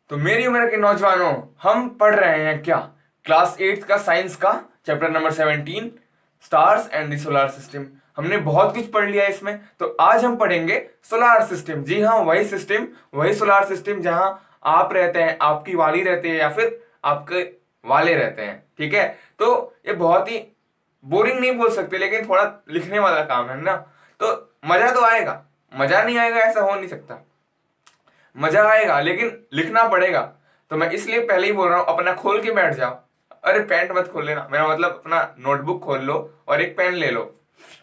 तो मेरी उम्र के नौजवानों, हम पढ़ रहे हैं क्या? क्लास 8 का साइंस का chapter number 17, stars and the solar system. हमने बहुत कुछ पढ़ लिया इसमें, तो आज हम पढ़ेंगे सोलार सिस्टम। जी हाँ, वही सिस्टम, वही सोलार सिस्टम जहां आप रहते हैं, आपकी वाली रहती है या फिर आपके वाले रहते हैं। ठीक है, तो ये बहुत ही बोरिंग नहीं बोल सकते, लेकिन थोड़ा लिखने वाला काम है ना, तो मजा तो आएगा। मजा नहीं आएगा ऐसा हो नहीं सकता, मजा आएगा, लेकिन लिखना पड़ेगा। तो मैं इसलिए पहले ही बोल रहा हूं, अपना खोल के बैठ जाओ। अरे पैंट मत खोल लेना, मेरा मतलब अपना नोटबुक खोल लो और एक पेन ले लो,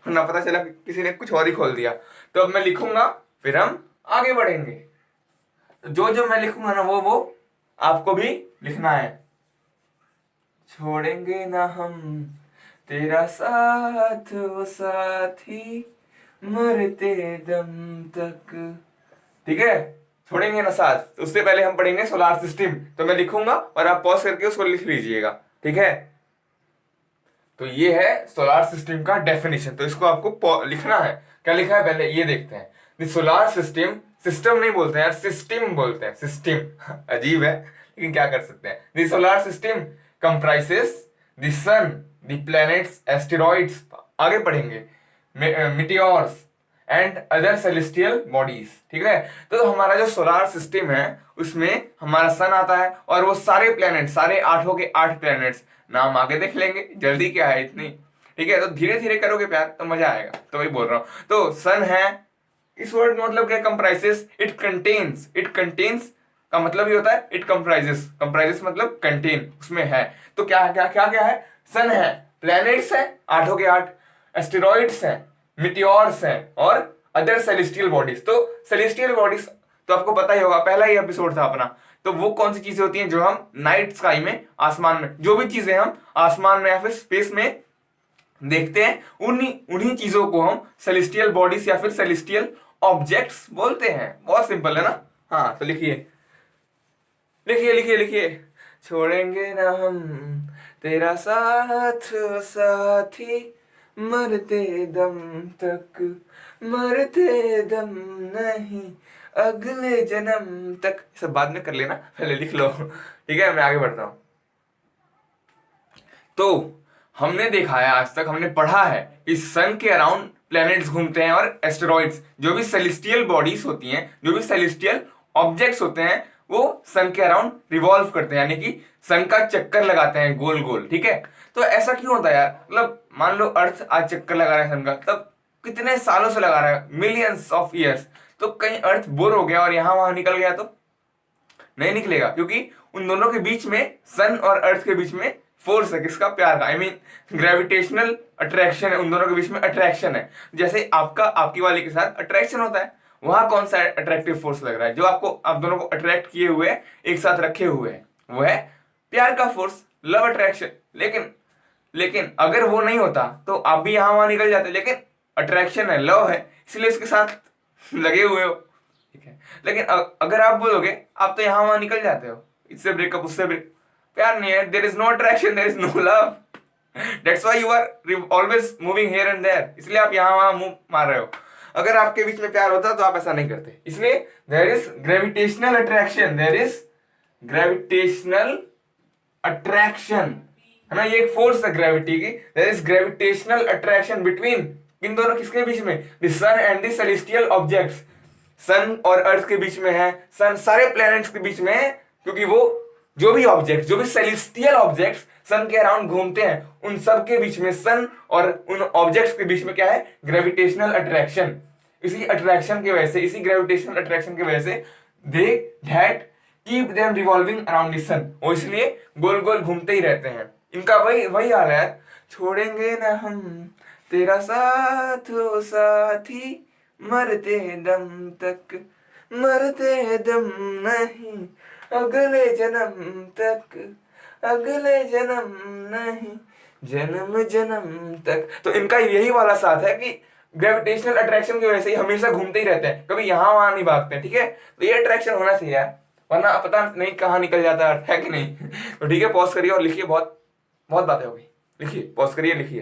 ना पता चला कि किसी ने कुछ और ही खोल दिया। तो अब मैं लिखूंगा, फिर हम आगे बढ़ेंगे। तो जो जो मैं लिखूंगा ना, वो आपको भी लिखना है। छोड़ेंगे ना हम तेरा साथ वो साथी, मरते दम तक। ठीक है, छोड़ेंगे ना साथ। तो उससे पहले हम पढ़ेंगे सोलार सिस्टम। तो मैं लिखूंगा और आप पॉज करके उसको लिख लीजिएगा। ठीक है, तो ये है सोलार सिस्टम का डेफिनेशन। तो इसको आपको लिखना है। क्या लिखा है पहले ये देखते हैं। द सोलार सिस्टम, सिस्टम नहीं बोलते हैं यार, सिस्टम बोलते हैं, सिस्टम अजीब है, लेकिन क्या कर सकते हैं। The solar system comprises the sun, the planets, asteroids, आगे पढ़ेंगे, meteors and other celestial bodies. ठीक है, तो हमारा जो सोलार सिस्टम है उसमें हमारा सन आता है और वो सारे प्लैनेट, सारे आठों के 8 प्लैनेट्स, नाम आगे देख लेंगे, जल्दी क्या है इतनी। ठीक है, तो धीरे धीरे करोगे प्यार तो मजा आएगा, तो वही बोल रहा हूं। तो सन है, इस वर्ड का मतलब क्या? Comprises, it contains, it contains का मतलब ये होता है इट कंप्राइजेस, कंप्राइजेस मतलब कंटेन, उसमें है। तो क्या क्या क्या क्या है? सन है, प्लैनेट्स है आठों के 8, एस्टेरॉइड्स हैं, मिटियोर्स हैं और अदर सेलेस्टियल बॉडीज। तो सेलेस्टियल बॉडीज तो आपको पता ही होगा, पहला ही एपिसोड था अपना। तो वो कौन सी चीजें होती हैं जो हम नाइट स्काई में, आसमान में, जो भी चीजें हम आसमान में या फिर स्पेस में देखते हैं, उन्हीं उन्हीं चीजों को हम सेलेस्टियल बॉडीज या फिर सेलेस्टियल ऑब्जेक्ट्स बोलते हैं। बहुत सिंपल है ना। हाँ, तो लिखिए लिखिए लिखिए लिखिए। छोड़ेंगे ना हम तेरा साथ साथी, मरते दम तक, मरते दम नहीं, अगले जन्म तक। सब बाद में कर लेना, पहले लिख लो। ठीक है, मैं आगे बढ़ता हूं। तो हमने देखा है, आज तक हमने पढ़ा है कि सन के अराउंड प्लैनेट्स घूमते हैं और एस्टेरॉइड्स, जो भी सेलेस्टियल बॉडीज होती हैं, जो भी सेलेस्टियल ऑब्जेक्ट्स होते हैं, वो सन के अराउंड रिवॉल्व करते हैं, यानी कि सन का चक्कर लगाते हैं गोल गोल। ठीक है, तो ऐसा क्यों होता है यार? मतलब मान लो अर्थ आज चक्कर लगा रहा है सन का, तब कितने सालों से लगा रहा है, मिलियंस ऑफ ईयर्स। तो कहीं अर्थ बोर हो गया और यहां वहां निकल गया तो नहीं निकलेगा, क्योंकि उन दोनों के बीच में, सन और अर्थ के बीच में फोर्स है, किसका? प्यार का। आई मीन ग्रेविटेशनल अट्रैक्शन है, उन दोनों के बीच में अट्रैक्शन है। जैसे आपका आपकी वाली के साथ अट्रैक्शन होता है, वहां कौन सा अट्रैक्टिव फोर्स लग रहा है जो आपको, आप दोनों को अट्रैक्ट किए हुए है, एक साथ रखे हुए है? वो है प्यार का फोर्स, लव अट्रैक्शन। लेकिन लेकिन अगर वो नहीं होता तो आप भी यहां वहां निकल जाते, लेकिन अट्रैक्शन है, लव है, इसलिए इसके साथ लगे हुए हो। ठीक है, लेकिन अगर आप बोलोगे, आप तो यहां वहां निकल जाते हो, इससे ब्रेकअप, उससे ब्रेक, प्यार नहीं है, there is no attraction, there is no love, that's why you are always moving here and there, इसलिए आप यहां वहां मुंह मार रहे हो। अगर आपके बीच में प्यार होता तो आप ऐसा नहीं करते। इसलिए there is gravitational attraction, there is gravitational attraction, है ना, ये एक फोर्स है ग्रेविटी की। There is gravitational attraction between, इन दोनों किसके बीच में? The sun and the celestial objects, sun और अर्थ के बीच में है, सन सारे प्लैनेट्स के बीच में है, क्योंकि वो जो भी ऑब्जेक्ट, जो भी सेलेस्टियल ऑब्जेक्ट्स सन के अराउंड घूमते हैं, उन सब के बीच में, सन और उन ऑब्जेक्ट्स के बीच में क्या है? Gravitational attraction. इसी अट्रैक्शन की वजह से, इसी ग्रेविटेशनल अट्रैक्शन की वजह से they that keep them revolving around the sun, वो इसलिए गोल गोल घूमते ही रहते हैं। इनका वही वही हाल है यार। छोड़ेंगे ना हम तेरा साथ ओ साथी, मरते दम तक, मरते दम नहीं, अगले जन्म तक, अगले जन्म नहीं, जन्म जन्म तक। तो इनका यही वाला साथ है कि ग्रेविटेशनल अट्रैक्शन की वजह से ही हमेशा घूमते ही रहते हैं, कभी यहां वहां नहीं भागते हैं। ठीक है, तो ये अट्रैक्शन होना चाहिए यार, वरना पता नहीं कहाँ निकल जाता है अर्थ, है कि नहीं? तो ठीक है, पॉज करिए और लिखिए, बहुत बहुत बातें हो गई। लिखिए, पॉज करिए, लिखिए।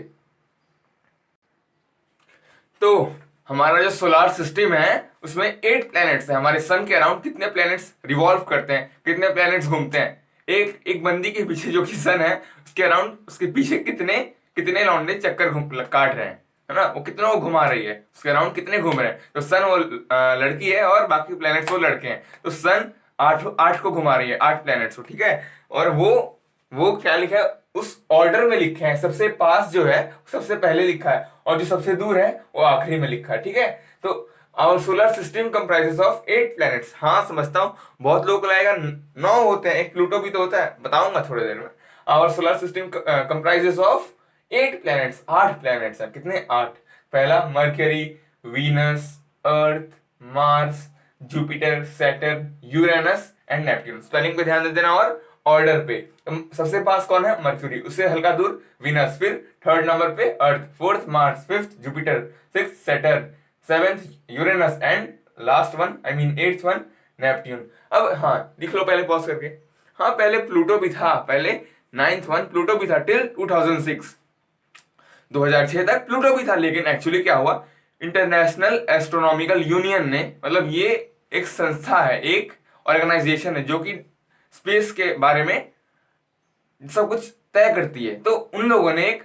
तो हमारा जो सोलार सिस्टम है उसमें 8 प्लैनेट्स हैं। हमारे सन के अराउंड कितने प्लैनेट्स रिवॉल्व करते हैं, कितने प्लैनेट्स घूमते हैं? एक एक बंदी के पीछे जो कि सन है उसके अराउंड, उसके पीछे कितने कितने लौंडे चक्कर काट रहे हैं, है ना? वो कितना वो घुमा रही है, उसके अराउंड कितने घूम रहे हैं? तो सन वो लड़की है और बाकी प्लैनेट्स वो लड़के हैं। तो सन आठ आठ को घुमा रही है, 8 प्लैनेट्स को, ठीक है। और वो क्या लिखा है, उस ऑर्डर में लिखे हैं। सबसे पास जो है सबसे पहले लिखा है और जो सबसे दूर है वो आखिरी में लिखा है, ठीक है। तो our solar system comprises of 8 planets. हाँ समझता हूँ, बहुत लोगों को लगेगा 9 होते हैं, एक प्लूटो भी तो होता है, बताऊंगा थोड़ी देर में। Our solar system comprises of 8 planets, 8 planets हैं। कितने? 8। पहला Mercury, Venus, Earth, Mars, Jupiter, Saturn, Uranus and Neptune. Spelling पे ध्यान दे देना और ऑर्डर पे। सबसे पास कौन है? मर्क्यूरी, उससे हल्का दूर वीनस, फिर थर्ड नंबर पे earth, fourth Mars, fifth Jupiter, sixth Saturn, seventh Uranus and last one, I mean 8th one, Neptune. अब हाँ लिख लो पहले पॉज करके। हाँ पहले प्लूटो भी था, पहले 9th वन प्लूटो भी था टिल 2006, 2006 तक प्लूटो भी था। लेकिन एक्चुअली क्या हुआ, इंटरनेशनल एस्ट्रोनॉमिकल यूनियन ने, मतलब ये एक संस्था है, एक ऑर्गेनाइजेशन है जो कि स्पेस के बारे में सब कुछ तय करती है। तो उन लोगों ने एक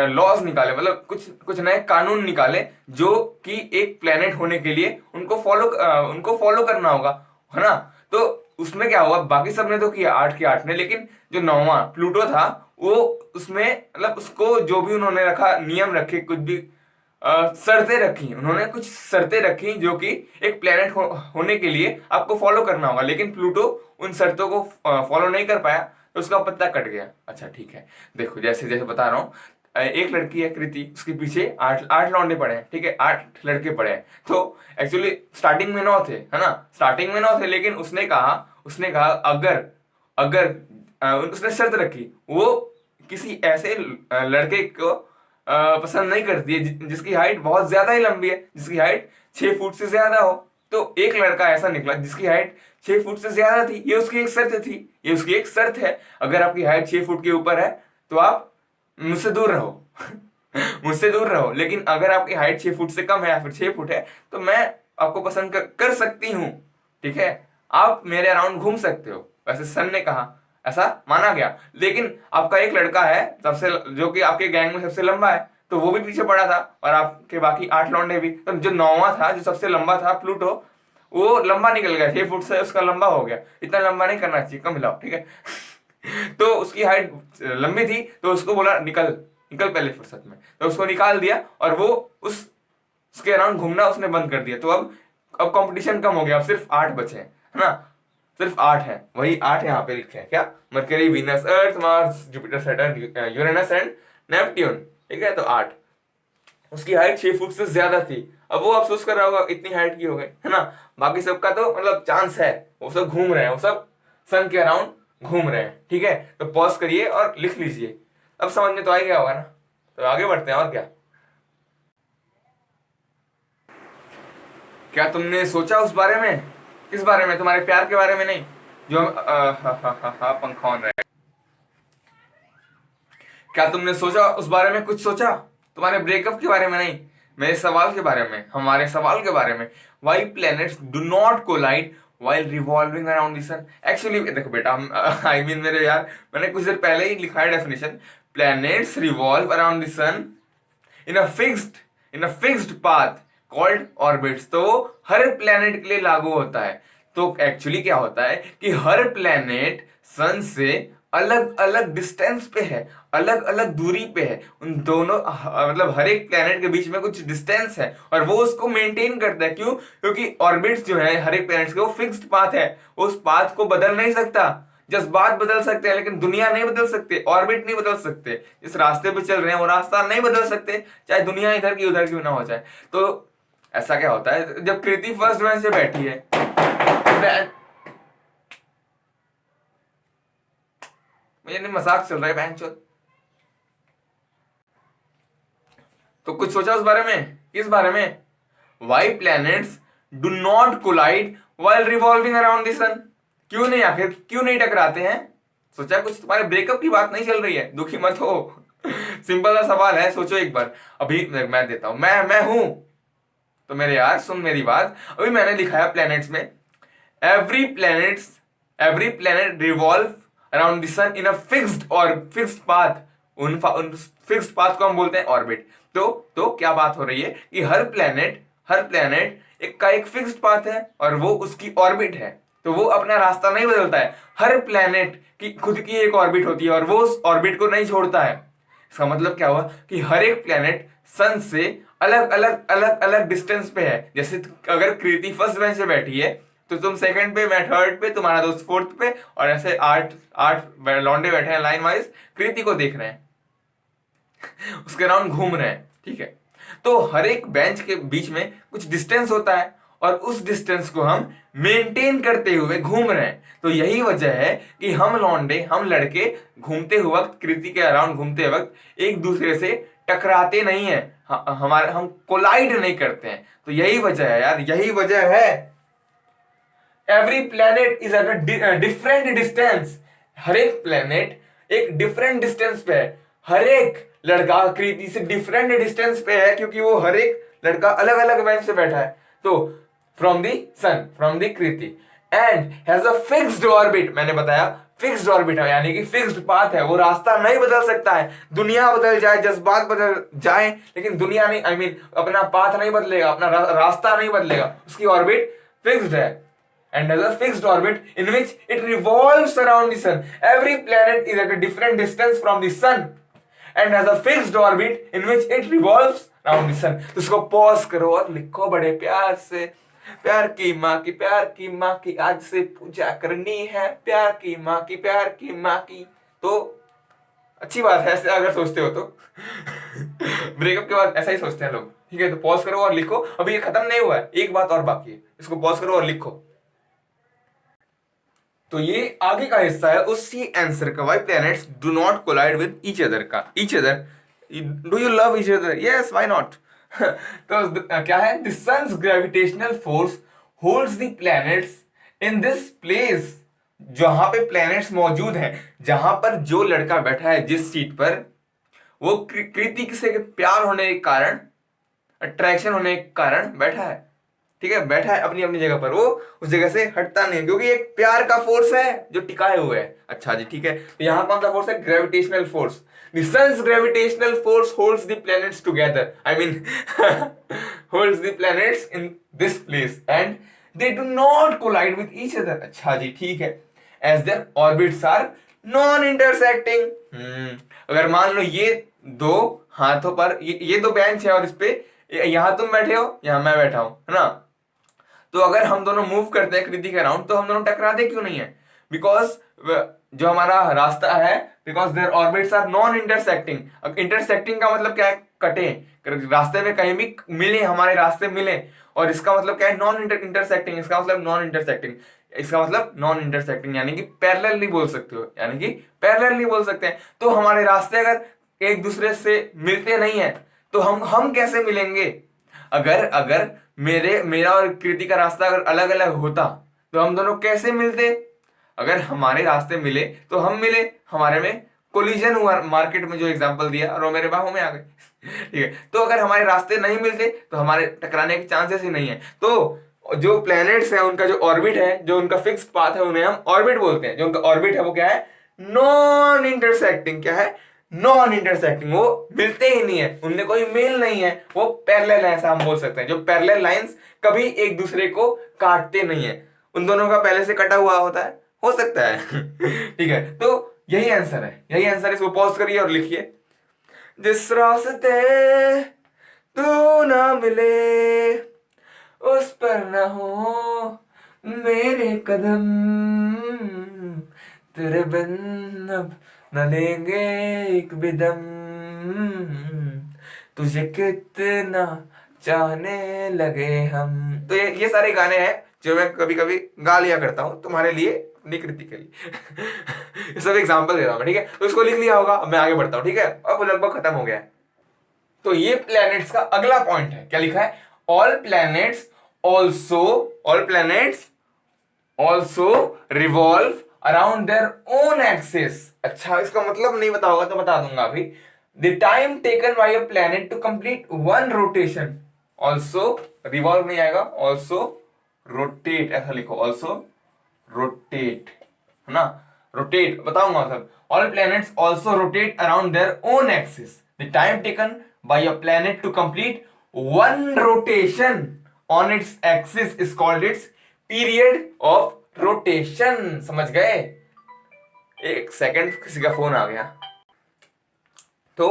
लॉज निकाले, मतलब कुछ कुछ नए कानून निकाले जो कि एक प्लेनेट होने के लिए उनको फॉलो करना होगा, है ना। तो उसमें क्या हुआ, बाकी सब ने तो किया 8 के 8 ने, लेकिन जो 9वां प्लूटो था वो उसमें, मतलब उसको जो भी उन्होंने रखा, नियम रखे, कुछ भी शर्तें रखी, उन्होंने कुछ शर्तें रखी जो कि एक प्लेनेट होने के लिए आपको फॉलो करना होगा। लेकिन प्लूटो उन शर्तों को फॉलो नहीं कर पाया तो उसका पत्ता कट गया। अच्छा ठीक है, देखो जैसे जैसे बता रहा हूँ, एक लड़की है कृति, उसके पीछे 8 लौंडे पड़े हैं, ठीक है, 8 लड़के पड़े हैं। तो एक्चुअली स्टार्टिंग में 9 थे, है ना, स्टार्टिंग में 9 थे, लेकिन उसने कहा अगर अगर उसने शर्त रखी, वो किसी ऐसे लड़के को पसंद नहीं करती है जिसकी हाइट बहुत ज्यादा ही लंबी है, जिसकी हाइट 6 फुट से ज्यादा हो। तो एक लड़का ऐसा निकला जिसकी हाइट 6 फुट से ज्यादा थी। ये उसकी एक शर्त थी, ये उसकी एक शर्त है, अगर आपकी हाइट 6 फुट के ऊपर है तो आप मुझसे दूर रहो मुझसे दूर रहो। लेकिन अगर आपकी हाइट 6 फुट से कम है या फिर 6 फुट है तो मैं आपको पसंद कर सकती हूँ, ठीक है, आप मेरे अराउंड घूम सकते हो। वैसे सन ने कहा, ऐसा माना गया। लेकिन आपका एक लड़का है सबसे, जो कि आपके गैंग में सबसे लंबा है, तो वो भी पीछे पड़ा था और आपके बाकी 8 लौंडे भी। तो जो 9वां था, जो सबसे लंबा था प्लूटो, वो लंबा निकल गया, 6 फुट से उसका लंबा हो गया। इतना लंबा नहीं करना चाहिए, कम हिलाओ, ठीक है तो उसकी हाइट लंबी थी तो उसको बोला निकल निकल पहले फुर्सत में, तो उसको निकाल दिया और वो उसके अराउंड घूमना उसने बंद कर दिया। तो अब कंपटीशन कम हो गया, अब सिर्फ 8 बचे हैं, है ना, सिर्फ 8 है, वही 8 यहाँ पे लिखे हैं, क्या, mercury, Venus, Earth, Mars, Jupiter, Saturn, Uranus and Neptune, ठीक है। तो 8, उसकी हाइट 6 फुट से ज्यादा थी। अब वो अफसोस कर रहा होगा इतनी हाइट की हो गई, है ना। बाकी सबका तो मतलब चांस है, वो सब घूम रहे हैं, वो सब सन के अराउंड घूम रहे हैं, ठीक है। तो पॉज करिए और लिख लीजिए, अब समझ में तो आ गया होगा ना। तो आगे बढ़ते हैं, और क्या क्या तुमने सोचा उस बारे में? किस बारे में? तुम्हारे प्यार के बारे में नहीं, जो हम पंखा ऑन रहा है। क्या तुमने सोचा उस बारे में? कुछ सोचा? तुम्हारे ब्रेकअप के बारे में नहीं, मेरे सवाल के बारे में, हमारे सवाल के बारे में। Why planets do not collide while revolving around the sun? Actually देखो बेटा, आई मीन मेरे यार, मैंने कुछ देर पहले ही लिखा है definition, planets revolve around the sun in a fixed path called orbits. तो हर प्लैनेट के लिए लागू होता है। तो एक्चुअली क्या होता है कि हर प्लैनेट सन से अलग अलग डिस्टेंस पे है, अलग अलग दूरी पे है। उन दोनों मतलब हर एक प्लैनेट के बीच में कुछ डिस्टेंस है और वो उसको मेंटेन करता है। क्यों? क्योंकि ऑर्बिट्स जो है हर एक प्लैनेट के, वो फिक्स्ड पाथ है, उस पाथ को बदल नहीं सकता। जज्बात बदल सकते हैं लेकिन दुनिया नहीं बदल सकते, ऑर्बिट नहीं बदल सकते। जिस रास्ते पे चल रहे हैं वो रास्ता नहीं बदल सकते, चाहे दुनिया इधर की उधर क्यों ना हो जाए। तो ऐसा क्या होता है, जब कृति फर्स्ट बेंच पे बैठी है, मुझे नहीं, मजाक चल रहा है बहन चोद। तो कुछ सोचा उस बारे में? किस बारे में? Why planets do not collide while revolving around the sun? क्यों नहीं, आखिर क्यों नहीं टकराते हैं? सोचा कुछ? तुम्हारे ब्रेकअप की बात नहीं चल रही है, दुखी मत हो सिंपल सा सवाल है, सोचो एक बार। अभी मैं देता हूं, मैं हूं तो मेरे यार सुन मेरी बात, अभी मैंने दिखाया प्लैनेट्स में every planet revolve around the sun in a fixed और फिक्स्ड पाथ। उन फिक्स्ड पाथ को हम बोलते हैं ऑर्बिट। तो क्या बात हो रही है कि हर प्लैनेट एक फिक्स्ड पाथ है और वो उसकी ऑर्बिट है, तो वो अपना रास्ता नहीं बदलता है। हर प्लैनेट की खुद की एक ऑर्बिट होती है और वो उस ऑर्बिट को नहीं छोड़ता है। इसका मतलब क्या हुआ कि हर एक प्लैनेट सन से अलग अलग डिस्टेंस पे है। जैसे अगर कृति फर्स्ट बेंच पे बैठी है तो तुम सेकंड पे, मैं थर्ड पे, तुम्हारा दोस्त फोर्थ पे, और ऐसे आठ आठ लौंडे बैठे हैं लाइन वाइज, कृति को देख रहे हैं, उसके अराउंड घूम रहे हैं, ठीक है। तो हर एक बेंच के बीच में कुछ डिस्टेंस होता है और उस डिस्टेंस को हम मेंटेन करते हुए घूम रहे हैं। तो यही वजह है कि हम लौंडे, हम लड़के घूमते हुए वक्त, कृति के अराउंड घूमते वक्त एक दूसरे से टकराते नहीं है, हमारे हम कोलाइड नहीं करते हैं। तो यही वजह है यार, यही वजह है। Every planet is at a different distance. हर एक प्लैनेट एक डिफरेंट डिस्टेंस पे है। हर एक लड़का कृति से डिफरेंट डिस्टेंस पे है क्योंकि वो हर एक लड़का अलग अलग बेंच से बैठा है। तो from the sun, from the कृति, and has a fixed orbit. मैंने बताया फिक्स्ड ऑर्बिट है, यानी कि फिक्स्ड पाथ है, वो रास्ता नहीं बदल सकता है। दुनिया बदल जाए, जज्बात बदल जाए, लेकिन दुनिया नहीं, आई मीन अपना पाथ नहीं बदलेगा, अपना रास्ता नहीं बदलेगा। उसकी ऑर्बिट फिक्स्ड है and has a fixed orbit in which it revolves around the sun. Every planet is at a different distance from the sun and has a fixed orbit in which it revolves around the sun. तो इसको pause करो और लिखो बड़े प्यार से। प्यार की माँ की आज से पूजा करनी है, प्यार की माँ की। तो अच्छी बात है ऐसे अगर सोचते हो तो। ब्रेकअप के बाद ऐसा ही सोचते हैं लोग, ठीक है। तो पॉज करो और लिखो, अभी ये खत्म नहीं हुआ है, एक बात और बाकी है, इसको पॉज करो और लिखो। तो ये आगे का हिस्सा है उसी आंसर का, why planets do not collide with each other का। Each other, do you love each other? Yes, why not. तो क्या है, the sun's gravitational force holds the planets in this place. जहां पे प्लैनेट्स मौजूद हैं, जहां पर जो लड़का बैठा है जिस सीट पर, वो कृति से प्यार होने के कारण, अट्रैक्शन होने के कारण बैठा है, ठीक है। बैठा है अपनी अपनी जगह पर, वो उस जगह से हटता नहीं, क्योंकि एक प्यार का फोर्स है जो टिकाए हुए है। अच्छा जी, ठीक है। तो यहां कौन सा फोर्स है? Gravitational force. The sun's gravitational force holds the planets together. I mean, holds the planets in this place, and they do not collide with each other. अच्छा जी, ठीक है। As their orbits are non-intersecting. अगर मान लो ये दो हाथों पर, ये दो बेंच है और इस पे यहां तुम बैठे हो, यहां मैं बैठा हूं, है ना। तो अगर हम दोनों मूव करते हैं कृति के अराउंड, तो हम दोनों टकराते क्यों नहीं है? बिकॉज जो हमारा रास्ता है, because their orbits are non intersecting. अब इंटरसेक्टिंग का मतलब क्या है? कटे, रास्ते में कहीं भी मिले, हमारे रास्ते मिले। और इसका मतलब क्या है? Non intersecting. इसका मतलब नॉन इंटरसेक्टिंग, इसका मतलब नॉन इंटरसेक्टिंग, यानी कि पैरेलल नहीं बोल सकते हो, यानी कि पैरेलल नहीं बोल सकते हैं। तो हमारे रास्ते अगर एक दूसरे से मिलते नहीं है तो हम कैसे मिलेंगे? अगर मेरा और कृति का रास्ता अगर अलग अलग होता तो हम दोनों कैसे मिलते? अगर हमारे रास्ते मिले तो हम मिले, हमारे में कोलिजन हुआ, मार्केट में जो एग्जांपल दिया और वो मेरे बाहों में आ गए। ठीक है। तो अगर हमारे रास्ते नहीं मिलते तो हमारे टकराने के चांसेस ही नहीं है। तो जो प्लैनेट्स हैं उनका जो ऑर्बिट है, जो उनका फिक्स पाथ है, उन्हें हम ऑर्बिट बोलते हैं। जो उनका ऑर्बिट है वो क्या है? Non intersecting. क्या है? Non intersecting. वो मिलते ही नहीं है, उनमें कोई मेल नहीं है, वो पैरेलल है, ऐसा हम बोल सकते हैं। जो पैरेलल लाइंस कभी एक दूसरे को काटते नहीं है, उन दोनों का पहले से कटा हुआ होता है, हो सकता है। ठीक है। तो यही आंसर है, यही आंसर। इसको पॉज करिए और लिखिए। जिस रास्ते तू ना मिले उस पर ना हो मेरे कदम, तेरे बिन अब न लेंगे एक भी दम, तुझे कितना चाहने लगे हम। तो ये सारे गाने हैं जो मैं कभी कभी गा लिया करता हूं तुम्हारे लिए, अपनी कृति के लिए। ये सब एग्जांपल दे रहा हूं, ठीक है। तो इसको लिख लिया होगा, अब मैं आगे बढ़ता हूं, ठीक है। अब लगभग खत्म हो गया है। तो ये प्लैनेट्स का अगला पॉइंट है, क्या लिखा है? All planets also revolve around their own axis. अच्छा, इसका मतलब नहीं बता होगा तो बता दूंगा अभी। The time taken by a planet to complete one rotation also revolve नहीं आएगा, ऑल्सो रोटेट ऐसा लिखो, ऑल्सो रोटेट, है ना, रोटेट बताऊंगा मतलब। All planets also rotate around their own axis. The time taken by a planet to complete one rotation on its axis is called its period of rotation. समझ गए? एक second, किसी का phone आ गया। तो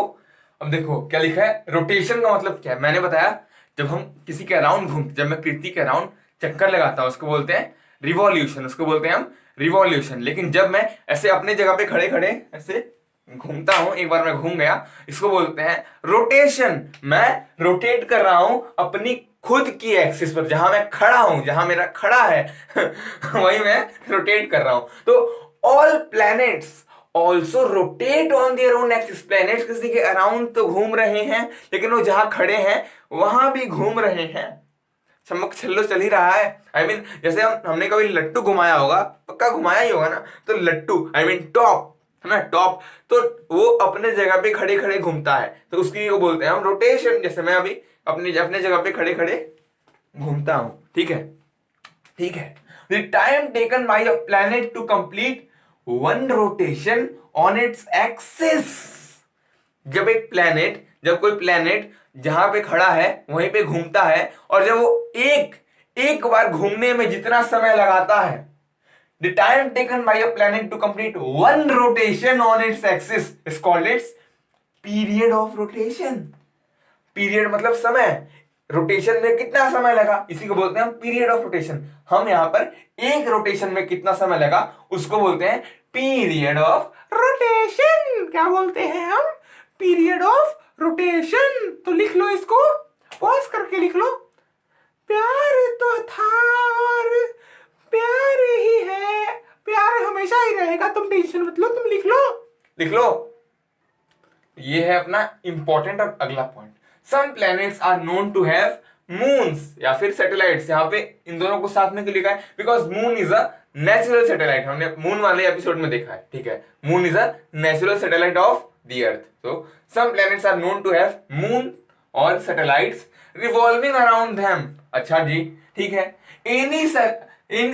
अब देखो क्या लिखा है, रोटेशन का मतलब क्या है। मैंने बताया जब हम किसी के अराउंड घूमते, जब मैं कृति के अराउंड चक्कर लगाता हूं उसको बोलते हैं रिवॉल्यूशन, उसको बोलते हैं हम रिवॉल्यूशन। लेकिन जब मैं ऐसे अपने जगह पे खड़े खड़े ऐसे घूमता हूं, एक बार मैं घूम गया, इसको बोलते हैं रोटेशन। मैं रोटेट कर रहा हूं अपनी खुद की एक्सिस पर, जहां मैं खड़ा हूं, जहां मेरा खड़ा है वही मैं रोटेट कर रहा हूं। तो all planets also rotate on their own axis. Planets किसी के अराउंड तो घूम रहे हैं, लेकिन वो जहां खड़े हैं वहां भी घूम रहे हैं। चमक छल्लो चल ही रहा है। I mean, जैसे हमने कभी लट्टू घुमाया होगा, पक्का घुमाया ही होगा ना, तो लट्टू टॉप है ना, टॉप, तो वो अपने जगह पे खड़े खड़े घूमता है, तो उसकी वो बोलते हैं हम रोटेशन। जैसे मैं अभी अपने जगह पे खड़े खड़े घूमता हूं, ठीक है, ठीक है। The time taken by a planet to complete one rotation on its axis. जब कोई प्लैनेट जहां पे खड़ा है वहीं पे घूमता है, और जब वो एक बार घूमने में जितना समय लगाता है, the time taken by a planet to complete one rotation on its axis is called its period of rotation. Period मतलब समय, रोटेशन में कितना समय लगा, इसी को बोलते हैं हम पीरियड ऑफ रोटेशन। हम यहां पर एक रोटेशन में कितना समय लगा उसको बोलते हैं पीरियड ऑफ रोटेशन। क्या बोलते हैं हम? Period of rotation. तो लिख लो इसको, पॉज करके लिख लो। प्यार तो था और प्यार ही है, प्यार हमेशा ही रहेगा, तुम टेंशन मत लो, तुम लिख लो, लिख लो। ये है अपना इंपॉर्टेंट और अगला point. Some planets are known to have moons या फिर सैटेलाइट्स। यहाँ पे इन दोनों को साथ में क्यों लिखा है? Because moon is a natural satellite. हमने मून वाले एपिसोड में देखा है, ठीक है। Moon is a natural satellite of the earth. तो some planets are known to have moon और सैटेलाइट्स रिवॉल्विंग अराउंड देम। अच्छा जी, ठीक है।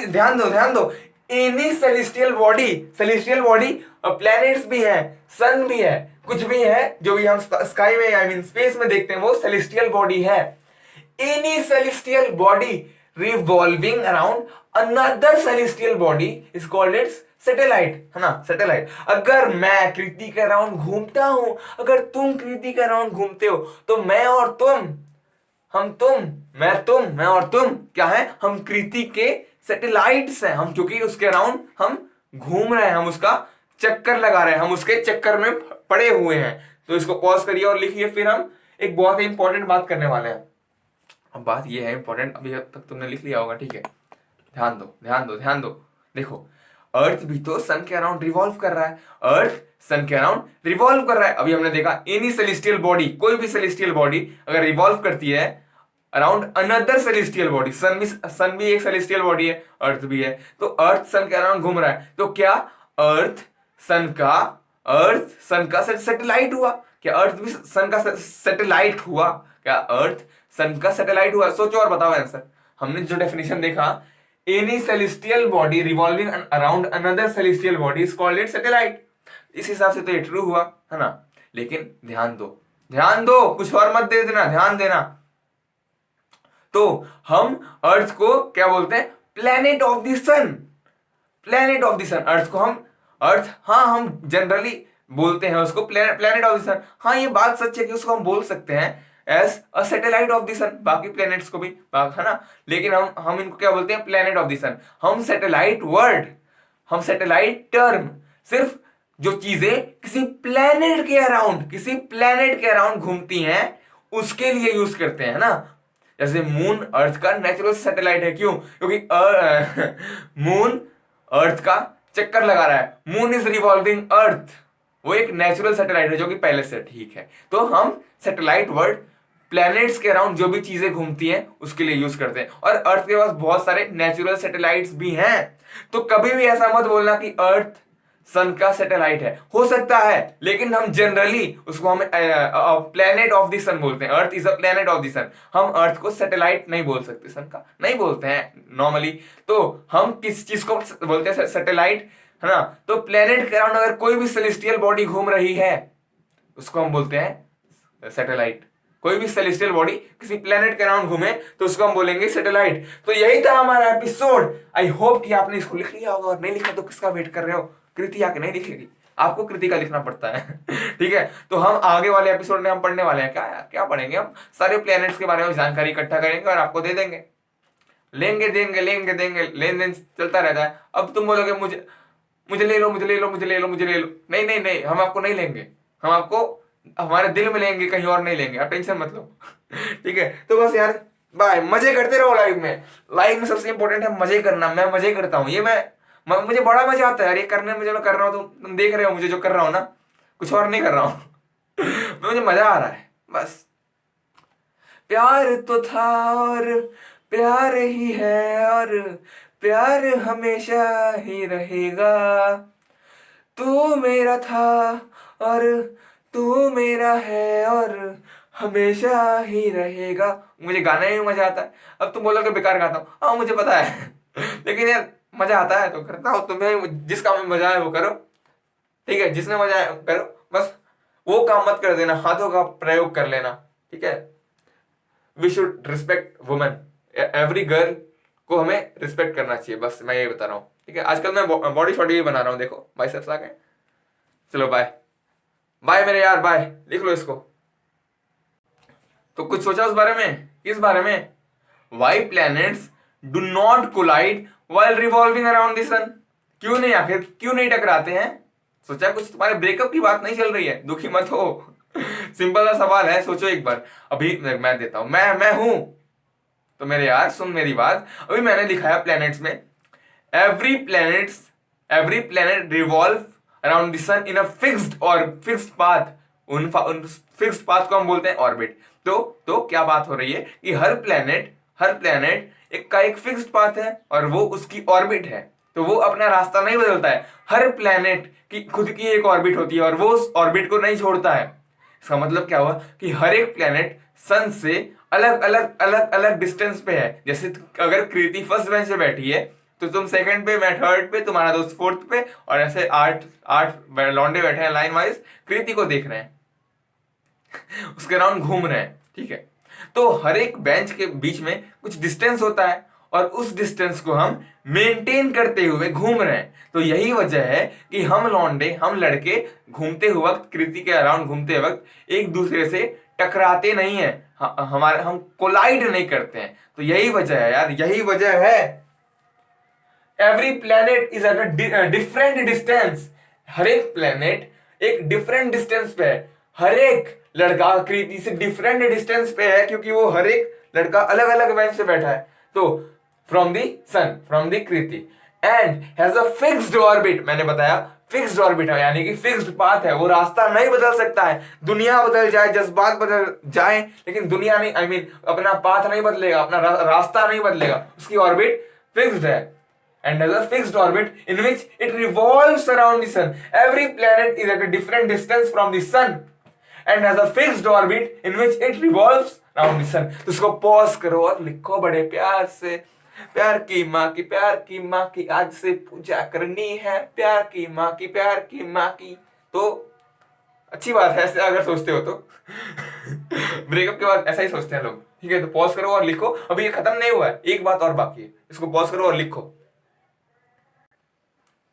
ध्यान दो, एनी सेलेस्टियल बॉडी प्लैनेट्स भी है, सन भी है, कुछ भी है जो भी हम स्काई में स्पेस में देखते हैं वो सेलेस्टियल बॉडी है। Any celestial body revolving around another celestial body is called it's satellite, है ना, सैटेलाइट। अगर मैं कृति के अराउंड घूमता हूं, अगर तुम कृति के अराउंड घूमते हो, तो मैं और तुम, मैं और तुम क्या है? हम कृति के सैटेलाइट्स हैं। हम क्योंकि उसके अराउंड हम घूम रहे हैं, हम उसका चक्कर लगा रहे हैं, हम उसके चक्कर में पड़े हुए हैं। तो इसको पॉज करिए और लिखिए, फिर हम एक बहुत ही इंपॉर्टेंट बात करने वाले हैं। अब बात ये है इंपॉर्टेंट, अभी अब तक तुमने लिख लिया होगा, ठीक है। ध्यान दो। देखो, अर्थ भी तो सन के अराउंड रिवॉल्व कर रहा है, अर्थ सन के अराउंड रिवॉल्व कर रहा है। अभी हमने देखा एनी सेलेस्टियल बॉडी, कोई भी सेलेस्टियल बॉडी अगर रिवॉल्व करती है अराउंड अनदर सेलेस्टियल बॉडी, सन भी एक सेलेस्टियल बॉडी है, अर्थ भी है, तो अर्थ सन के अराउंड घूम रहा है, तो क्या अर्थ सन का सैटेलाइट हुआ? क्या अर्थ भी सन का सैटेलाइट हुआ? क्या अर्थ सन का सैटेलाइट हुआ? सोचो और बताओ आंसर। हमने जो डेफिनेशन देखा, any celestial body revolving around another celestial body is called it satellite. इस हिसाब से तो ये ट्रू हुआ, है ना। लेकिन ध्यान दो, कुछ और मत दे देना, ध्यान देना। तो हम अर्थ को क्या बोलते हैं? Planet of the sun. Earth को हम जनरली बोलते हैं उसको प्लैनेट ऑफ द सन। हाँ, ये बात सच है कि उसको हम बोल सकते हैं as a satellite of the sun, बाकी प्लैनेट्स को भी, है ना। लेकिन हम इनको क्या बोलते हैं? Planet of the sun. हम सैटेलाइट टर्म सिर्फ जो चीजें किसी प्लैनेट के अराउंड घूमती हैं उसके लिए यूज करते हैं ना। जैसे मून अर्थ का नेचुरल सैटेलाइट है, क्यों? क्योंकि मून अर्थ का चक्कर लगा रहा है, मून इज रिवॉल्विंग अर्थ, वो एक नेचुरल सैटेलाइट है जो कि पहले से, ठीक है। तो हम सैटेलाइट वर्ड प्लैनेट्स के अराउंड जो भी चीजें घूमती हैं उसके लिए यूज करते हैं, और अर्थ के पास बहुत सारे नेचुरल सैटेलाइट्स भी हैं। तो कभी भी ऐसा मत बोलना कि अर्थ सन का सैटेलाइट है, हो सकता है, लेकिन हम जनरली उसको हम प्लेनेट ऑफ द सन बोलते हैं। Earth is a planet of the sun. हम अर्थ को सैटेलाइट नहीं बोल सकते, सन का नहीं बोलते हैं नॉर्मली। तो हम किस चीज को बोलते हैं? सैटेलाइट, है ना। तो प्लेनेट के अराउंड अगर कोई भी सेलेस्टियल बॉडी घूम रही है उसको हम बोलते हैं सैटेलाइट। कोई भी सेलेस्टियल बॉडी किसी प्लेनेट के अराउंड घूमे तो उसको हम बोलेंगे सैटेलाइट। तो यही था हमारा एपिसोड। आई होप कि आपने इसको लिख लिया होगा, और नहीं लिखा तो किसका वेट कर रहे हो? कृति आके नहीं लिखेगी, आपको कृति का लिखना पड़ता है। ठीक है, तो हम आगे वाले एपिसोड में हम पढ़ने वाले हैं क्या यार, क्या पढ़ेंगे? हम सारे प्लैनेट्स के बारे में जानकारी इकट्ठा करेंगे और आपको दे देंगे। लेंगे देंगे लेंगे देंगे, लेन देन चलता रहता है। अब तुम बोलोगे मुझे मुझे ले लो, मुझे ले लो, मुझे ले लो, मुझे ले लो। नहीं नहीं नहीं, हम आपको नहीं लेंगे, हम आपको हमारे दिल में लेंगे, कहीं और नहीं लेंगे, आप टेंशन मत लो। ठीक है, तो बस यार बाय, मजे करते रहो लाइफ में। लाइफ में सबसे इंपॉर्टेंट है मजे करना। मैं मजे करता हूँ, ये मुझे बड़ा मजा आता है यार ये करने में, जो मैं कर रहा हूँ। तुम देख रहे हो मुझे जो कर रहा हूँ ना, कुछ और नहीं कर रहा हूँ। मुझे मजा आ रहा है बस। प्यार तो था और प्यार ही है और प्यार हमेशा ही रहेगा। तू मेरा था और तू मेरा है और हमेशा ही रहेगा। मुझे गाने में मजा आता है। अब तुम बोलोगे बेकार गाता हूँ, हाँ मुझे पता है। लेकिन यार मजा आता है तो करता हूँ। तुम्हें जिस काम में मजा है वो करो, ठीक है, जिसमें मजा है करो। बस वो काम मत कर देना, हाथों का प्रयोग कर लेना, ठीक है। We should respect women, every girl को हमें रिस्पेक्ट करना चाहिए, बस मैं ये बता रहा हूँ, ठीक है। आजकल मैं बॉडी शॉडी भी बना रहा हूँ, देखो बाइसेप्स आ गए। चलो बाय बाय मेरे यार, बाय, लिख लो इसको। तो कुछ सोचा उस बारे में? किस बारे में? Why planets do not collide while revolving around the sun. क्यों नहीं, आखिर क्यों नहीं टकराते हैं? सोचा कुछ तुम्हारे ब्रेकअप की बात नहीं चल रही है? दुखी मत हो। सिंपल सा सवाल है, सोचो एक बार। अभी मैं देता हूं, मैं हूं तो मेरे यार सुन मेरी बात। अभी मैंने दिखाया प्लैनेट्स में, every planet revolve around the sun in a fixed और फिक्स्ड पाथ। उन फिक्स्ड पाथ को हम बोलते हैं ऑर्बिट। तो क्या बात हो रही है कि हर प्लैनेट एक फिक्स्ड पाथ है और वो उसकी ऑर्बिट है। तो वो अपना रास्ता नहीं बदलता है। हर प्लैनेट की खुद की एक ऑर्बिट होती है और वो उस ऑर्बिट को नहीं छोड़ता है। इसका मतलब क्या हुआ कि हर एक प्लैनेट सन से अलग अलग अलग अलग डिस्टेंस पे है। जैसे अगर कृति फर्स्ट बेंच पे बैठी है तो तुम सेकंड पे, मैं थर्ड पे, तुम्हारा दोस्त फोर्थ पे, और ऐसे आठ आठ लौंडे बैठे हैं लाइन वाइज, कृति को देख रहे हैं। उसके राउंड घूम रहे हैं, ठीक है। तो हर एक बेंच के बीच में कुछ डिस्टेंस होता है और उस डिस्टेंस को हम मेंटेन करते हुए घूम रहे हैं। तो यही वजह है कि हम लड़के घूमते हुए वक्त, कृति के अराउंड घूमते वक्त एक दूसरे से टकराते नहीं है, हम कोलाइड नहीं करते हैं। तो यही वजह है यार, यही वजह है। Every planet is at a different distance. हर एक प्लैनेट एक डिफरेंट डिस्टेंस पे है। हर एक लड़का कृति से डिफरेंट डिस्टेंस पे है, क्योंकि वो हर एक लड़का अलग अलग बेंच से बैठा है। तो फ्रॉम द कृति and has a fixed orbit. मैंने बताया फिक्स्ड ऑर्बिट है, यानी कि फिक्स्ड पाथ है। वो रास्ता नहीं बदल सकता है। दुनिया बदल जाए, जज्बात बदल जाए, लेकिन दुनिया नहीं, आई मीन अपना पाथ नहीं बदलेगा, अपना रास्ता नहीं बदलेगा। उसकी ऑर्बिट फिक्स्ड है and has a fixed orbit in which it revolves around the sun. Every planet is at a different distance from the sun and has a fixed orbit in which it revolves around the sun. तो इसको pause करो और लिखो बड़े प्यार से। प्यार की माँ की आज से पूजा करनी है। प्यार की माँ की। तो अच्छी बात है ऐसे अगर सोचते हो तो। ब्रेकअप के बाद ऐसा ही सोचते हैं लोग, ठीक है। तो पॉज करो और लिखो। अभी ये खत्म नहीं हुआ है, एक बात और बाकी है, इसको पॉज करो और लिखो।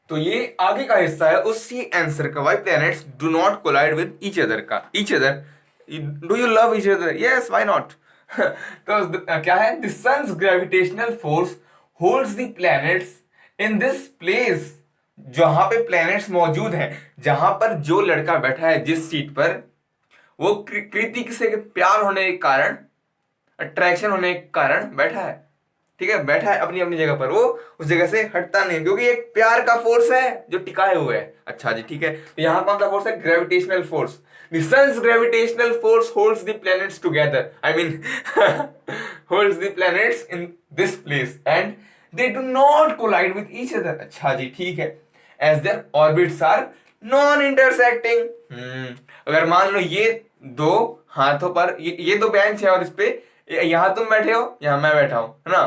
तो ये आगे का हिस्सा है उसी आंसर का, why planets do not collide with each other का। Each other, do you love each other? Yes, why not. तो क्या है? The sun's gravitational force holds the planets in this place. जहां पे प्लैनेट्स मौजूद हैं, जहां पर जो लड़का बैठा है जिस सीट पर, वो कृति से प्यार होने के कारण, अट्रैक्शन होने के कारण बैठा है, ठीक है। बैठा है अपनी अपनी जगह पर, वो उस जगह से हटता नहीं, क्योंकि एक प्यार का फोर्स है जो टिकाए हुए है। अच्छा जी, ठीक है। तो यहां कौन सा फोर्स है? Gravitational force. The sun's gravitational force holds the planets together, I mean holds the planets in this place and they do not collide with each other. अच्छा जी, ठीक है। As their orbits are non intersecting. अगर मान लो ये दो हाथों पर ये दो बेंच है और इस पे यहां तुम बैठे हो, यहां मैं बैठा हूं, है ना,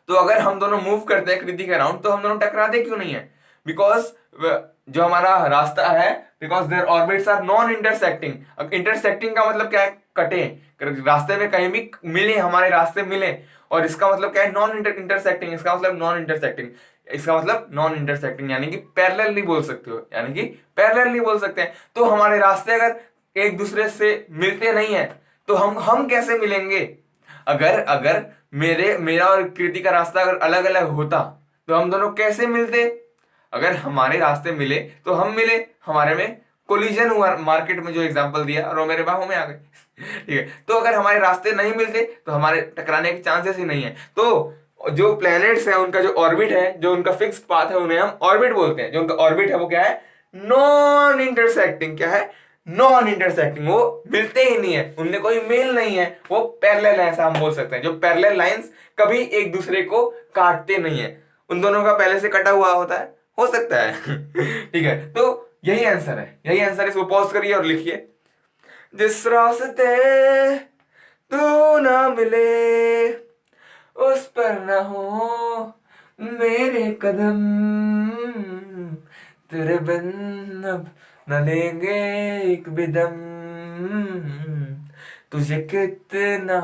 तो अगर हम दोनों मूव करते हैं कृति के अराउंड तो हम दोनों टकराते क्यों नहीं है? बिकॉज जो हमारा रास्ता है, because their orbits are non intersecting. Intersecting का मतलब क्या है? कटे, रास्ते में कहीं भी मिले, हमारे रास्ते मिले, और इसका मतलब क्या है? Non intersecting. इसका मतलब नॉन इंटरसेक्टिंग, इसका मतलब नॉन इंटरसेक्टिंग यानी कि पैरेलल नहीं बोल सकते हो, यानी कि पैरेलल नहीं बोल सकते हैं। तो हमारे रास्ते अगर एक दूसरे से मिलते नहीं है तो हम कैसे मिलेंगे? अगर अगर मेरा और कृति का रास्ता अगर अलग अलग होता तो हम दोनों कैसे मिलते? अगर हमारे रास्ते मिले तो हम मिले, हमारे में कोलिजन हुआ, मार्केट में जो एग्जांपल दिया और वो मेरे बाहों में आ गए। ठीक है, तो अगर हमारे रास्ते नहीं मिलते तो हमारे टकराने के चांसेस ही नहीं है। तो जो प्लैनेट्स हैं उनका जो ऑर्बिट है, जो उनका फिक्स्ड पाथ है, उन्हें हम ऑर्बिट बोलते हैं। जो उनका ऑर्बिट है वो क्या है? Non intersecting. क्या है? Non intersecting. वो मिलते ही नहीं है, उनमें कोई मेल नहीं है, वो पैरेलल है, ऐसा हम बोल सकते हैं। जो पैरेलल लाइंस कभी एक दूसरे को काटते नहीं है, उन दोनों का पहले से कटा हुआ होता है, हो सकता है। ठीक है, तो यही आंसर है, यही आंसर है। इसको पॉज करिए और लिखिए, जिस रास्ते तू ना मिले उस पर ना हो मेरे कदम, तेरे बिन अब न लेंगे एक भी दम, तुझे कितना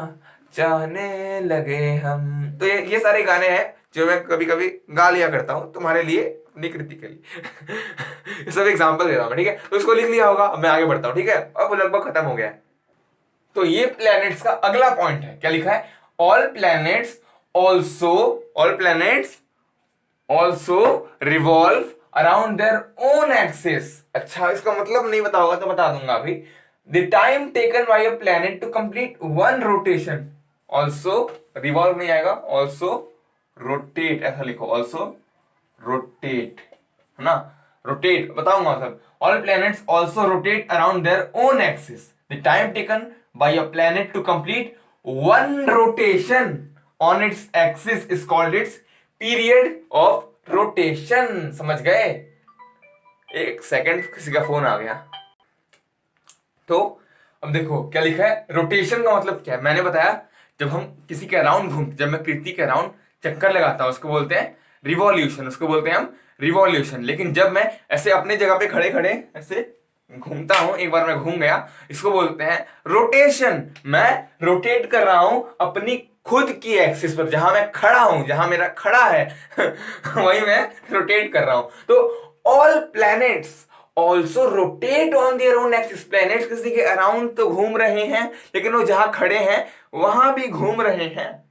चाहने लगे हम। तो ये सारे गाने हैं जो मैं कभी कभी गा लिया करता हूँ तुम्हारे लिए, निकृति के लिए। सब एग्जाम्पल दे रहा हूँ मैं, ठीक है? तो इसको लिख लिया होगा, अब मैं आगे बढ़ता हूँ, ठीक है? अब लगभग खत्म हो गया है। तो ये प्लैनेट्स का अगला पॉइंट है, क्या लिखा है? All planets also revolve around their own axis. अच्छा, इसका मतलब नहीं पता होगा तो बता दूंगा अभी। The time taken by a planet to complete one rotation, also revolve नहीं आएगा, ऑल्सो रोटेट ऐसा लिखो, ऑल्सो रोटेट, है ना, रोटेट बताऊंगा सब। All planets also rotate around their own axis. The time taken by a planet to complete one rotation on its axis is called its period of rotation. समझ गए? एक second, किसी का phone आ गया। तो अब देखो क्या लिखा है, रोटेशन का मतलब क्या है? मैंने बताया जब हम किसी के अराउंड घूमते, जब मैं कृति के अराउंड चक्कर लगाता हूं उसको बोलते हैं रिवॉल्यूशन, उसको बोलते हैं हम रिवॉल्यूशन। लेकिन जब मैं ऐसे अपने जगह पे खड़े खड़े ऐसे घूमता हूं, एक बार मैं घूम गया, इसको बोलते हैं रोटेशन। मैं रोटेट कर रहा हूं अपनी खुद की एक्सिस पर, जहां मैं खड़ा हूं, जहां मेरा खड़ा है वही मैं रोटेट कर रहा हूं। तो all planets also rotate on their own axis. Planets किसी के अराउंड तो घूम रहे हैं, लेकिन वो जहां खड़े हैं वहां भी घूम रहे हैं।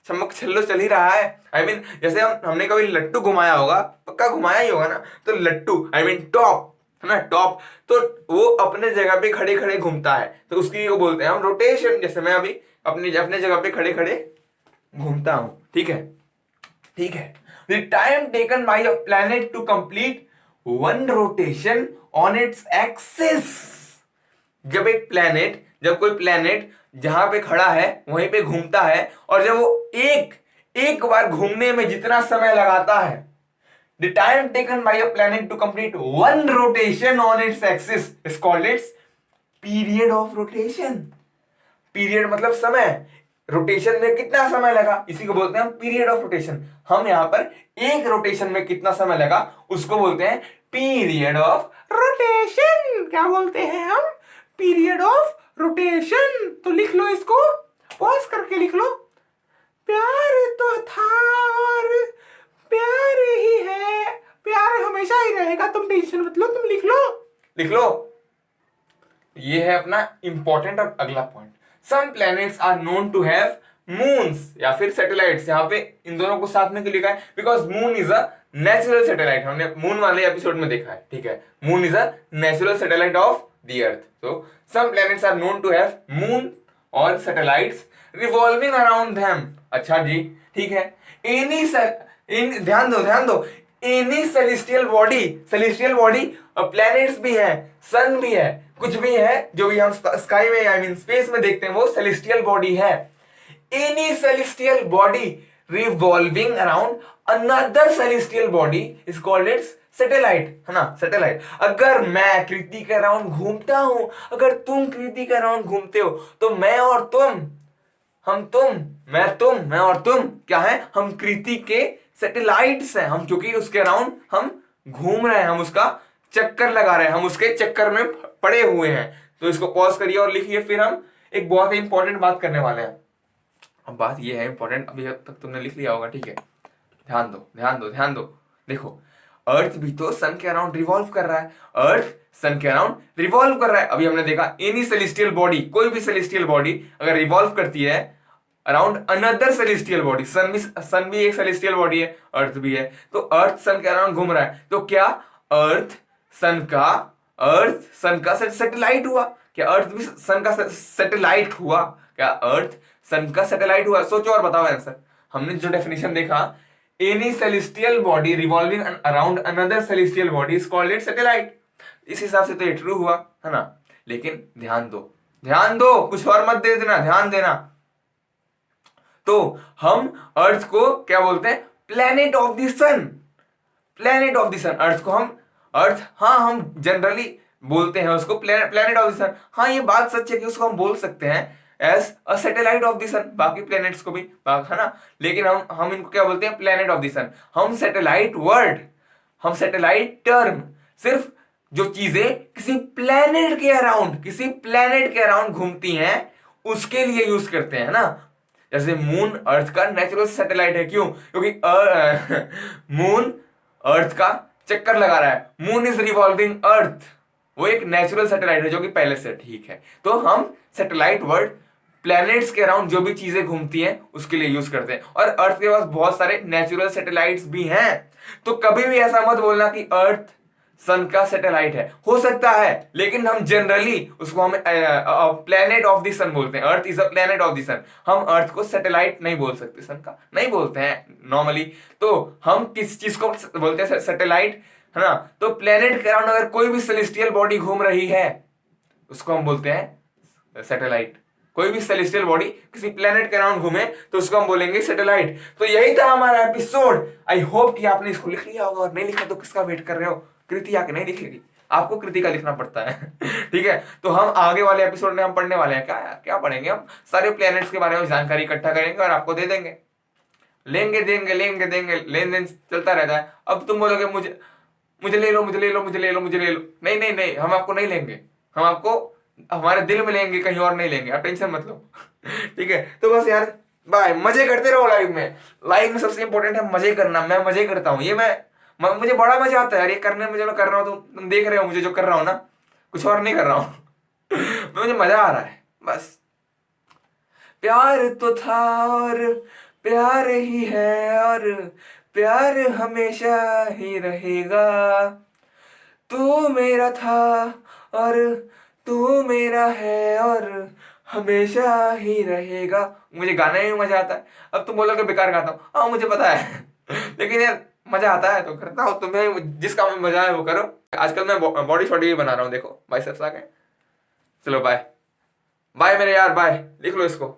चमक छल्लो चल ही रहा है। I mean, जैसे हमने कभी लट्टू घुमाया होगा, पक्का घुमाया ही होगा ना, तो लट्टू टॉप, है ना, टॉप, तो वो अपने जगह पे खड़े खड़े घूमता है, तो उसकी वो बोलते हैं हम रोटेशन। जैसे मैं अभी अपने जगह पे खड़े खड़े घूमता हूं, ठीक है, ठीक है। The time taken by a planet to complete one rotation on its axis. जब कोई प्लैनेट जहां पे खड़ा है वहीं पे घूमता है, और जब वो एक बार घूमने में जितना समय लगाता है, the time taken by a planet to complete one rotation on its axis is called its period of rotation. Period मतलब समय, रोटेशन में कितना समय लगा, इसी को बोलते हैं हम पीरियड ऑफ रोटेशन। हम यहां पर एक रोटेशन में कितना समय लगा उसको बोलते हैं पीरियड ऑफ रोटेशन। क्या बोलते हैं हम? Period of rotation. तो लिख लो इसको, पॉज करके लिख लो, प्यार तो था और प्यार ही है, प्यार हमेशा ही रहेगा, तुम टेंशन मत लो, तुम लिख लो, लिख लो। ये है अपना इंपॉर्टेंट और अगला point. Some planets are known to have moons या फिर सैटेलाइट्स। यहाँ पे इन दोनों को साथ में क्यों लिखा है? Because moon is a natural satellite. हमने मून वाले एपिसोड में देखा है, ठीक है, moon is a natural satellite of the earth. So some planets are known to have moon or satellites revolving around them। अच्छा जी, ठीक है। ध्यान दो, एनी सेलेस्टियल बॉडी प्लैनेट्स भी है, सन भी है, कुछ भी है जो भी हम स्काई में स्पेस में देखते हैं वो सेलेस्टियल बॉडी है। Any celestial body revolving around another celestial body is called it's satellite, है ना, सैटेलाइट। अगर मैं कृति के अराउंड घूमता हूं, अगर तुम कृति के अराउंड घूमते हो, तो मैं और तुम, हम तुम, मैं और तुम क्या है, हम कृति के सैटेलाइट्स हैं। हम क्योंकि उसके अराउंड हम घूम रहे हैं, हम उसका चक्कर लगा रहे हैं, हम उसके चक्कर में पड़े हुए हैं। तो इसको पॉज करिए और लिखिए, फिर हम एक बहुत ही इंपॉर्टेंट बात करने वाले हैं। अब बात ये है इंपॉर्टेंट, अभी तक तुमने लिख लिया होगा, ठीक है, ध्यान दो ध्यान दो ध्यान दो। देखो, अर्थ भी तो सन के अराउंड रिवॉल्व कर रहा है, अर्थ सन के अराउंड रिवॉल्व कर रहा है। अभी हमने देखा एनी सेलेस्टियल बॉडी, कोई भी सेलेस्टियल बॉडी अगर रिवॉल्व करती है अराउंड अनदर सेलेस्टियल बॉडी, सन भी एक सेलेस्टियल बॉडी है, अर्थ भी है, तो अर्थ सन के अराउंड घूम रहा है, तो क्या अर्थ सन का सैटेलाइट हुआ? क्या अर्थ भी सन का सैटेलाइट हुआ? क्या अर्थ सन का सैटेलाइट हुआ? सोचो और बताओ आंसर। हमने जो डेफिनेशन देखा, any celestial body revolving around another celestial body is called it satellite. इस हिसाब से तो ये ट्रू हुआ, है ना। लेकिन ध्यान दो, कुछ और मत दे देना, ध्यान देना। तो हम अर्थ को क्या बोलते हैं? Planet of the sun, planet of the sun. Earth को हम हम जनरली बोलते हैं उसको प्लेनेट ऑफ द सन। हाँ, ये बात सच है कि उसको हम बोल सकते हैं as a satellite of the sun, बाकी प्लेनेट्स को भी, है ना। लेकिन हम इनको क्या बोलते हैं? Planet of the sun. हम सैटेलाइट टर्म सिर्फ जो चीजें किसी प्लेनेट के अराउंड घूमती हैं उसके लिए यूज करते हैं ना। जैसे मून अर्थ का नेचुरल सैटेलाइट है, क्यों? क्योंकि मून अर्थ का चक्कर लगा रहा है, मून इज रिवॉल्विंग अर्थ, वो एक नेचुरल सैटेलाइट है जो कि पहले से ठीक है। तो हम सैटेलाइट वर्ड प्लैनेट्स के अराउंड जो भी चीजें घूमती हैं उसके लिए यूज करते हैं। और अर्थ के पास बहुत सारे नेचुरल सैटेलाइट्स भी हैं, तो कभी भी ऐसा मत बोलना कि अर्थ सन का सैटेलाइट है। हो सकता है, लेकिन हम जनरली उसको हम प्लेनेट ऑफ द सन बोलते हैं। Earth is a planet of the sun. हम अर्थ को सैटेलाइट नहीं बोल सकते, सन का नहीं बोलते हैं नॉर्मली। तो हम किस चीज को बोलते हैं? सैटेलाइट, है ना। तो प्लेनेट के अराउंड अगर कोई भी सेलेस्टियल बॉडी घूम रही है उसको हम बोलते हैं सैटेलाइट। कोई भी सेलेस्टियल बॉडी किसी प्लेनेट के अराउंड घूमे तो उसको हम बोलेंगे सैटेलाइट। तो यही था हमारा एपिसोड। आई होप कि आपने इसको लिख लिया होगा, और नहीं लिखा तो किसका वेट कर रहे हो? कृति आके नहीं लिखेगी, आपको कृति का लिखना पड़ता है। ठीक है, तो हम आगे वाले एपिसोड में हम पढ़ने वाले हैं क्या पढ़ेंगे? हम सारे प्लैनेट्स के बारे में जानकारी इकट्ठा करेंगे और आपको दे देंगे। लेंगे देंगे लेन देन चलता रहता है। अब तुम बोलोगे मुझे ले लो, नहीं, हम आपको नहीं लेंगे, हम आपको हमारे दिल में लेंगे, कहीं और नहीं लेंगे, आप टेंशन मत लो। ठीक है, तो बस यार बाय, मजे करते रहो लाइफ में सबसे इंपॉर्टेंट है मजे करना। मैं मजे करता हूँ, मुझे बड़ा मजा आता है यार ये करने में, जो मैं कर रहा हूँ। तुम देख रहे हो मुझे जो कर रहा हूँ ना, कुछ और नहीं कर रहा हूँ। मुझे मजा आ रहा है बस। प्यार तो था और प्यार ही है और प्यार हमेशा ही रहेगा। तू मेरा था और तू मेरा है और हमेशा ही रहेगा। मुझे गाने में मजा आता है। अब तुम बोलोगे बेकार गाता हूँ, हाँ मुझे पता है। लेकिन यार मजा आता है तो करता हूँ। तुम्हें जिस काम में मजा है वो करो। आजकल मैं बॉडी शॉडी भी बना रहा हूँ, देखो बाइसेप्स आ गए। चलो बाय बाय मेरे यार, बाय। लिख लो इसको।